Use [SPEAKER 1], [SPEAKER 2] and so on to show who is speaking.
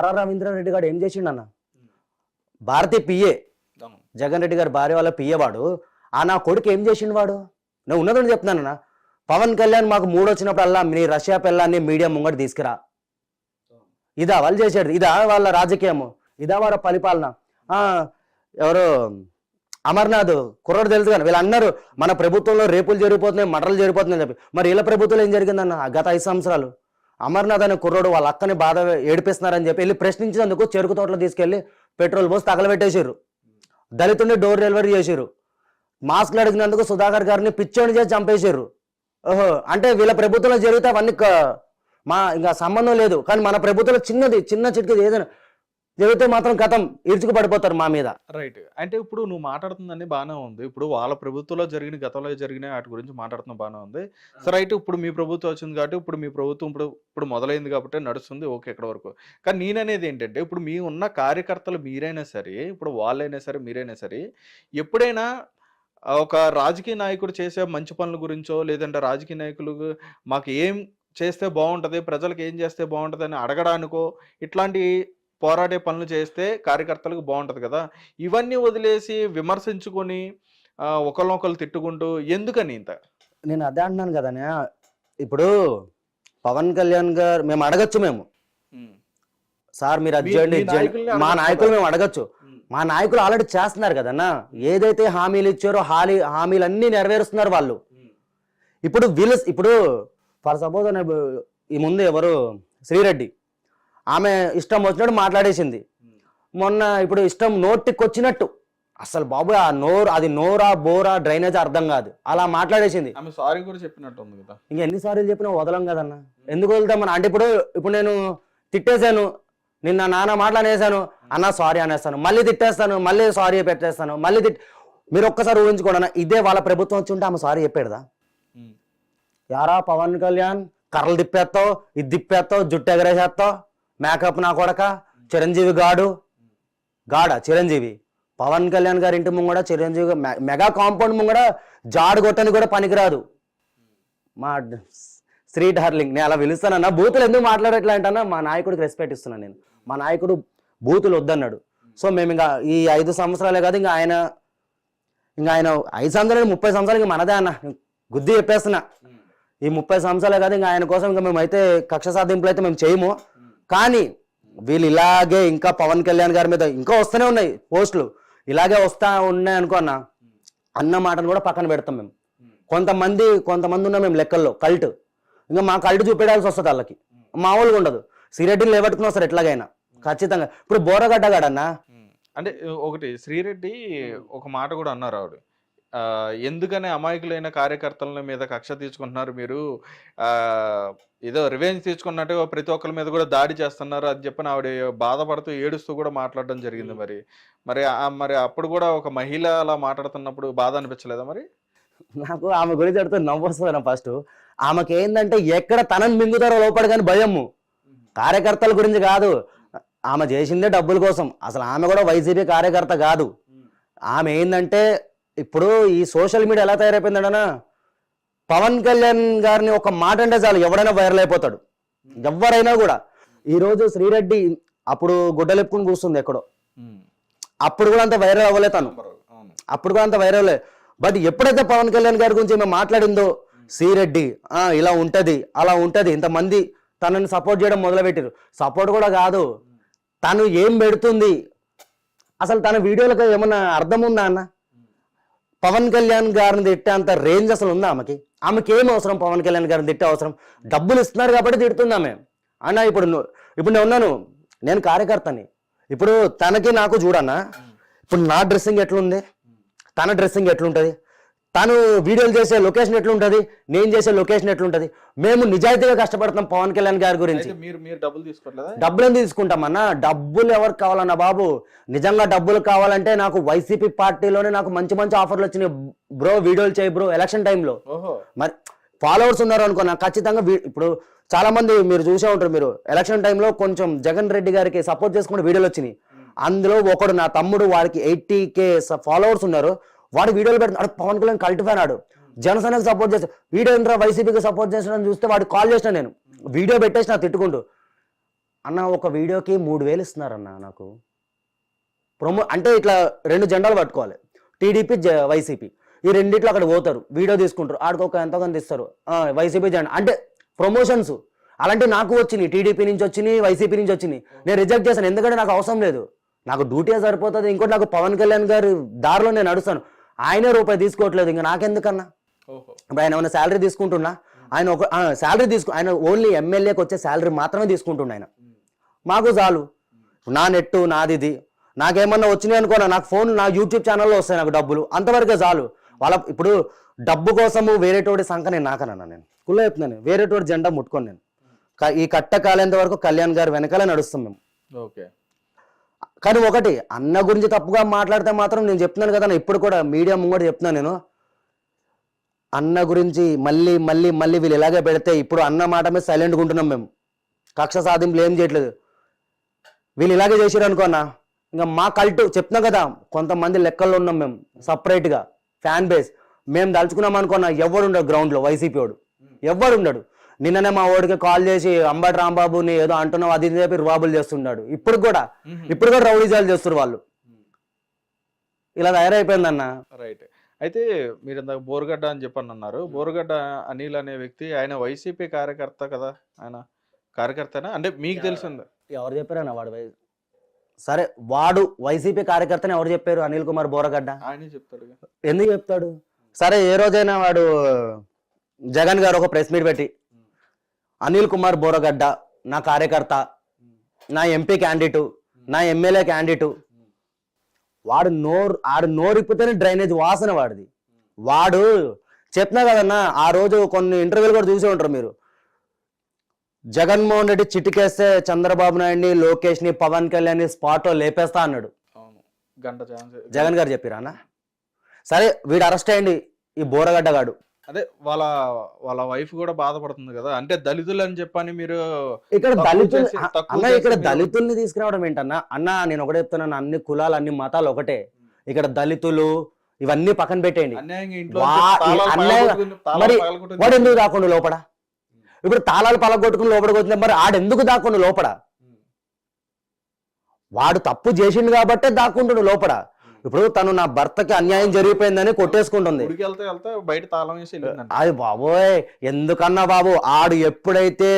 [SPEAKER 1] రవీంద్రారెడ్డి గారు ఏం చేసిండు అన్న? భారతీయ పిఏ జగన్ రెడ్డి గారి భార్య వాళ్ళ పిఏ వాడు. ఆ నా కొడుకు ఏం చేసిండు వాడు? నేను ఉన్నదని చెప్తున్నానన్నా. పవన్ కళ్యాణ్ మాకు 3 వచ్చినప్పుడల్లా నీ రష్యా పిల్లాన్ని మీడియా ముంగట తీసుకురా. ఇదా వాళ్ళు చేసేది? ఇదా వాళ్ళ రాజకీయము? ఇదా వాళ్ళ పరిపాలన? ఎవరు అమర్నాథ్ కుర్రోడు తెలుసు కానీ వీళ్ళు అన్నారు మన ప్రభుత్వంలో రేపులు జరిగిపోతున్నాయి, మటలు జరిగిపోతున్నాయి చెప్పి. మరి వీళ్ళ ప్రభుత్వంలో ఏం జరిగిందన్న గత 5 సంవత్సరాలు? అమర్నాథ్ అనే కుర్రోడు వాళ్ళ అక్కని బాధ ఏడిపిస్తున్నారని చెప్పి వెళ్ళి ప్రశ్నించినందుకు చెరుకు తోటలో తీసుకెళ్లి పెట్రోల్ పోసి తగలబెట్టేసారు. దళితుడిని డోర్ డెలివరీ చేసారు. మాస్క్లు అడిగినందుకు సుధాకర్ గారిని పిచ్చోని చేసి చంపేశారు. ఓహో, అంటే వీళ్ళ ప్రభుత్వంలో జరిగితే అవన్నీ ఇంకా సంబంధం లేదు. కానీ మన ప్రభుత్వంలో చిన్న చిటికి ఏదైనా జరిగితే మాత్రం గతం ఇరుచుకు పడిపోతారు మా మీద.
[SPEAKER 2] రైట్. అంటే ఇప్పుడు నువ్వు మాట్లాడుతుందని బాగానే ఉంది. ఇప్పుడు వాళ్ళ ప్రభుత్వంలో జరిగిన గతంలో జరిగిన వాటి గురించి మాట్లాడుతున్నా బాగానే ఉంది. సో రైట్, ఇప్పుడు మీ ప్రభుత్వం వచ్చింది కాబట్టి ఇప్పుడు మీ ప్రభుత్వం ఇప్పుడు మొదలైంది కాబట్టి నడుస్తుంది, ఓకే ఎక్కడ వరకు. కానీ నేననేది ఏంటంటే ఇప్పుడు మీ ఉన్న కార్యకర్తలు మీరైనా సరే, ఇప్పుడు వాళ్ళైనా సరే మీరైనా సరే, ఎప్పుడైనా ఒక రాజకీయ నాయకుడు చేసే మంచి పనుల గురించో లేదంటే రాజకీయ నాయకులు మాకు ఏం చేస్తే బాగుంటుంది, ప్రజలకు ఏం చేస్తే బాగుంటుంది అని అడగడానికో ఇట్లాంటి పోరాడే పనులు చేస్తే కార్యకర్తలకు బాగుంటుంది కదా. ఇవన్నీ వదిలేసి విమర్శించుకొని ఒకళ్ళొకళ్ళు తిట్టుకుంటూ ఎందుకని ఇంత?
[SPEAKER 1] నేను అదే అంటున్నాను కదా. ఇప్పుడు పవన్ కళ్యాణ్ గారు మేము అడగచ్చు, మేము సార్ మీరు అది చేయండి, మా నాయకులు మేము అడగచ్చు. మా నాయకులు ఆల్రెడీ చేస్తున్నారు కదన్నా. ఏదైతే హామీలు ఇచ్చారో హామీలన్నీ నెరవేరుస్తున్నారు వాళ్ళు. ఇప్పుడు ఫర్ సపోజ్ ఈ ముందు ఎవరు శ్రీరెడ్డి, ఆమె ఇష్టం వచ్చినట్టు మాట్లాడేసింది. మొన్న ఇప్పుడు ఇష్టం నోటికి వచ్చినట్టు, అసలు బాబు ఆ నోరు అది నోరా బోరా డ్రైనేజ్ అర్థం కాదు, అలా మాట్లాడేసింది.
[SPEAKER 2] సారీ కూడా చెప్పినట్టు ఉంది కదా.
[SPEAKER 1] ఇంకా ఎన్నిసార్లు చెప్పినా వదలం కదన్నా. ఎందుకు వదులుతాం మన? అంటే ఇప్పుడు నేను తిట్టేశాను, నిన్న నాన్న మాటలు అనేసాను, అన్న సారీ అనేస్తాను, మళ్ళీ తిట్టేస్తాను, మళ్ళీ సారీ పెట్టేస్తాను, మళ్ళీ మీరు ఒక్కసారి ఊహించుకోండి అన్న, ఇదే వాళ్ళ ప్రభుత్వం వచ్చి ఉంటే ఆమె సారీ చెప్పేదా? యారా పవన్ కళ్యాణ్ కర్రలు తిప్పేస్తావు, ఇది తిప్పేస్తావు, జుట్టు ఎగరేసేస్తావు, మేకప్ నా కొడక, చిరంజీవి గాడా చిరంజీవి. పవన్ కళ్యాణ్ గారి ఇంటి ముంగడ చిరంజీవి మెగా కాంపౌండ్ ముంగడ జాడు కొట్టని కూడా పనికిరాదు. మా శ్రీ డార్లింగ్ నేను అలా పిలుస్తానన్నా. బూతులు ఎందుకు మాట్లాడట్లా అంటన్నా, మా నాయకుడికి రెస్పెక్ట్ ఇస్తున్నాను నేను. మా నాయకుడు బూతులు వద్దన్నాడు. సో మేము ఇంకా ఈ 5 సంవత్సరాలే కాదు, ఇంకా ఆయన 5 సంవత్సరాలు 30 సంవత్సరాలకి మనదే అన్న, గుద్ది చెప్పేస్తున్నా. ఈ 30 సంవత్సరాలే కాదు, ఇంకా ఆయన కోసం ఇంకా మేమైతే కక్ష సాధింపులు అయితే మేము చేయము. కానీ వీళ్ళు ఇలాగే ఇంకా పవన్ కళ్యాణ్ గారి మీద ఇంకా వస్తూనే ఉన్నాయి పోస్టులు, ఇలాగే వస్తా ఉన్నాయి అనుకో అన్న మాటను కూడా పక్కన పెడతాం మేము. కొంతమంది ఉన్నా మేము లెక్కల్లో కల్ట్, ఇంకా మా కల్ట్ చూపెట్టాల్సి వస్తుంది వాళ్ళకి, మామూలుగా ఉండదు. శ్రీరెడ్డిని లేబట్టుకుని వస్తారు ఎట్లాగైనా ఖచ్చితంగా. ఇప్పుడు బోరగడ్డగాడన్నా,
[SPEAKER 2] అంటే ఒకటి శ్రీరెడ్డి ఒక మాట కూడా అన్నారు ఆవిడ, ఎందుకని అమాయకులైన కార్యకర్తల మీద కక్ష తీర్చుకుంటున్నారు మీరు, ఏదో రివెంజ్ తీసుకున్నట్టు ప్రతి ఒక్కరి మీద కూడా దాడి చేస్తున్నారు అని చెప్పని ఆవిడ బాధపడుతూ ఏడుస్తూ కూడా మాట్లాడడం జరిగింది. మరి అప్పుడు కూడా ఒక మహిళ అలా మాట్లాడుతున్నప్పుడు బాధ అనిపించలేదా? మరి
[SPEAKER 1] నాకు ఆమె గురించి అడితే నవ్వు వస్తుంది. ఫస్ట్ ఆమెకి ఏంటంటే ఎక్కడ తనని మింగుతారో లోపల కానీ భయము, కార్యకర్తల గురించి కాదు. ఆమె చేసిందే డబ్బుల కోసం. అసలు ఆమె కూడా వైసీపీ కార్యకర్త కాదు. ఆమె ఏంటంటే ఇప్పుడు ఈ సోషల్ మీడియా ఎలా తయారైపోయిందన్నా, పవన్ కళ్యాణ్ గారిని ఒక మాట అంటే చాలు ఎవడైనా వైరల్ అయిపోతాడు, ఎవరైనా కూడా. ఈరోజు శ్రీరెడ్డి అప్పుడు గుడ్డలెప్పుకుని కూర్చుంది ఎక్కడో, అప్పుడు కూడా అంత వైరల్ అవ్వలే తను, అప్పుడు కూడా అంత వైరల్. బట్ ఎప్పుడైతే పవన్ కళ్యాణ్ గారి గురించి మేము మాట్లాడిందో, శ్రీరెడ్డి ఇలా ఉంటది అలా ఉంటది, ఇంతమంది తనని సపోర్ట్ చేయడం మొదలుపెట్టారు. సపోర్ట్ కూడా కాదు, తను ఏం పెడుతుంది అసలు తన వీడియోలకు ఏమన్నా అర్థం ఉందా అన్న? పవన్ కళ్యాణ్ గారిని తిట్టే అంత రేంజ్ అసలు ఉందా ఆమెకి ఏం అవసరం? పవన్ కళ్యాణ్ గారిని తిట్టే అవసరం? డబ్బులు ఇస్తున్నారు కాబట్టి తిడుతుంది ఆమె అన్న. ఇప్పుడు నేను ఉన్నాను, నేను కార్యకర్తని. ఇప్పుడు తనకి నాకు చూడన్నా, ఇప్పుడు నా డ్రెస్సింగ్ ఎట్లుంది, తన డ్రెస్సింగ్ ఎట్లుంటది, తను వీడియోలు చేసే లొకేషన్ ఎట్లుంటది, నేను చేసే లొకేషన్ ఎట్లుంటది. మేము నిజాయితీగా కష్టపడతాం పవన్ కళ్యాణ్ గారి గురించి. డబ్బులు ఎందుకు తీసుకుంటామన్నా? డబ్బులు ఎవరికి కావాలన్నా బాబు? నిజంగా డబ్బులు కావాలంటే నాకు వైసీపీ పార్టీలోనే నాకు మంచి ఆఫర్లు వచ్చినాయి బ్రో, వీడియోలు చేయి బ్రో. ఎలక్షన్ టైంలో మరి ఫాలోవర్స్ ఉన్నారు అనుకో, నాకు ఖచ్చితంగా ఇప్పుడు చాలా మంది మీరు చూసే ఉంటారు, మీరు ఎలక్షన్ టైంలో కొంచెం జగన్ రెడ్డి గారికి సపోర్ట్ చేసుకుంటే వీడియోలు వచ్చినాయి. అందులో ఒకడు నా తమ్ముడు, వాడికి 80K ఫాలోవర్స్ ఉన్నారు. వాడు వీడియోలు పెడతాడు, పవన్ కళ్యాణ్ కల్ట్ ఫ్యాన్, ఆడు జనసేనకు సపోర్ట్ చేస్తాడు. వీడియో ఏంట్రా వైసీపీకి సపోర్ట్ చేస్తాడని చూస్తే వాడు కాల్ చేసిన, నేను వీడియో పెట్టేసి నా తిట్టుకుంటూ, అన్న ఒక వీడియోకి 3,000 ఇస్తున్నారన్న నాకు అంటే ఇట్లా 2 జెండాలు పట్టుకోవాలి, టీడీపీ వైసీపీ, ఈ రెండిట్లో అక్కడ పోతారు, వీడియో తీసుకుంటారు, ఆడికి ఒక ఎంతో కొంత ఇస్తారు, వైసీపీ జెండా అంటే ప్రమోషన్స్. అలాంటి నాకు వచ్చినాయి, టీడీపీ నుంచి వచ్చినాయి, వైసీపీ నుంచి వచ్చినాయి. నేను రిజెక్ట్ చేశాను, ఎందుకంటే నాకు అవసరం లేదు, నాకు డ్యూటీ సరిపోతుంది. ఇంకోటి నాకు పవన్ కళ్యాణ్ గారి దారిలో నేను నడుస్తాను, ఆయనే రూపాయి తీసుకోవట్లేదు, ఇంకా నాకెందుకన్నా. ఇప్పుడు ఆయన ఏమైనా శాలరీ తీసుకుంటున్నా, ఆయన ఒక శాలరీ ఆయన ఓన్లీ ఎమ్మెల్యేకి వచ్చే శాలరీ మాత్రమే తీసుకుంటున్నా ఆయన. మాకు చాలు, నా నెట్టు నాది, ఇది నాకేమన్నా వచ్చినాయి అనుకోనా, నాకు ఫోన్ నా యూట్యూబ్ ఛానల్లో వస్తాయి నాకు డబ్బులు, అంతవరకే చాలు. వాళ్ళ ఇప్పుడు డబ్బు కోసము వేరేటోడి సంఖ నేను నాకనన్నా, నేను కుళ్ళ చెప్తున్నాను, వేరేటోడి జెండా ముట్టుకొని నేను ఈ కట్ట కాలేంత వరకు కళ్యాణ్ గారు వెనకాలే నడుస్తాం మేము.
[SPEAKER 2] ఓకే.
[SPEAKER 1] కానీ ఒకటి అన్న గురించి తప్పుగా మాట్లాడితే మాత్రం నేను చెప్తున్నాను కదా, ఇప్పుడు కూడా మీడియా ముంగట చెప్తున్నాను నేను, అన్న గురించి మళ్ళీ మళ్ళీ మళ్ళీ వీళ్ళు ఇలాగే పెడితే, ఇప్పుడు అన్న మాట మీద సైలెంట్గా ఉంటున్నాం మేము, కక్ష సాధింపులు ఏం చేయట్లేదు. వీళ్ళు ఇలాగే చేసారు అనుకో అన్న, ఇంకా మా కల్ట్ చెప్తున్నాం కదా, కొంతమంది లెక్కల్లో ఉన్నాం మేము సపరేట్గా ఫ్యాన్ బేస్. మేము తలుచుకున్నాం అనుకున్నా ఎవడు ఉండడు గ్రౌండ్లో, వైసీపీ వాడు ఎవడు ఉండడు. నిన్ననే మా ఓడికి కాల్ చేసి అంబటి రాంబాబుని ఏదో అంటున్నావు అది చెప్పి రుబాబులు చేస్తున్నాడు. ఇప్పుడు కూడా రౌడీజాలు చేస్తారు వాళ్ళు, ఇలా తయారైపోయిందన్న.
[SPEAKER 2] రైట్. అయితే మీరు ఇందాక బోరుగడ్డ అని చెప్పని అన్నారు. బోరుగడ్డ అనిల్ అనే వ్యక్తి ఆయన వైసీపీ కార్యకర్త కదా, ఆయన కార్యకర్తనా అంటే మీకు తెలిసింది?
[SPEAKER 1] ఎవరు చెప్పారన్న వాడు సరే, వాడు వైసీపీ కార్యకర్తని ఎవరు చెప్పారు? అనిల్ కుమార్ బోరగడ్డ
[SPEAKER 2] ఆయనే చెప్తాడు.
[SPEAKER 1] ఎందుకు చెప్తాడు? సరే, ఏ రోజైనా వాడు జగన్ గారు ఒక ప్రెస్ మీట్ పెట్టి అనిల్ కుమార్ బోరగడ్డ నా కార్యకర్త, నా ఎంపీ క్యాండిడేటు, నా ఎమ్మెల్యే క్యాండిడేటు, వాడు నోరిప్పితేనే డ్రైనేజ్ వాసన వాడిది. వాడు చెప్తున్నా కదన్నా, ఆ రోజు కొన్ని ఇంటర్వ్యూలు కూడా చూసే ఉంటారు మీరు, జగన్మోహన్ రెడ్డి చిటికేస్తే చంద్రబాబు నాయుడిని, లోకేష్ ని, పవన్ కళ్యాణ్ ని స్పాట్ లో లేపేస్తా అన్నాడు. జగన్ గారు చెప్పిరా అన్న? సరే, వీడు అరెస్ట్ అయ్యండి, ఈ బోరగడ్డ గాడు.
[SPEAKER 2] అదే వాళ్ళ వైఫ్ కూడా బాధపడుతుంది కదా, అంటే దళితులు అని చెప్పని మీరు
[SPEAKER 1] ఇక్కడ దళితుల్ని తీసుకురావడం ఏంటన్నా? అన్న నేను ఒకటే చెప్తున్నాను, అన్ని కులాలు అన్ని మతాలు ఒకటే. ఇక్కడ దళితులు ఇవన్నీ పక్కన పెట్టేయండి. మరి వాడు ఎందుకు దాక్కుండా లోపడ? ఇప్పుడు తాళాలు పలగొట్టుకుని లోపలికి వచ్చిన మరి ఆడెందుకు దాక్కుండా లోపడ? వాడు తప్పు చేసిండు కాబట్టే దాక్కుంటుడు లోపల. ఇప్పుడు తను నా భర్తకి అన్యాయం జరిగిపోయిందని కొట్టేసుకుంటుంది.
[SPEAKER 2] బయట తాళం వేసి
[SPEAKER 1] అది బాబోయ్, ఎందుకన్నా బాబు, ఆడు ఎప్పుడైతే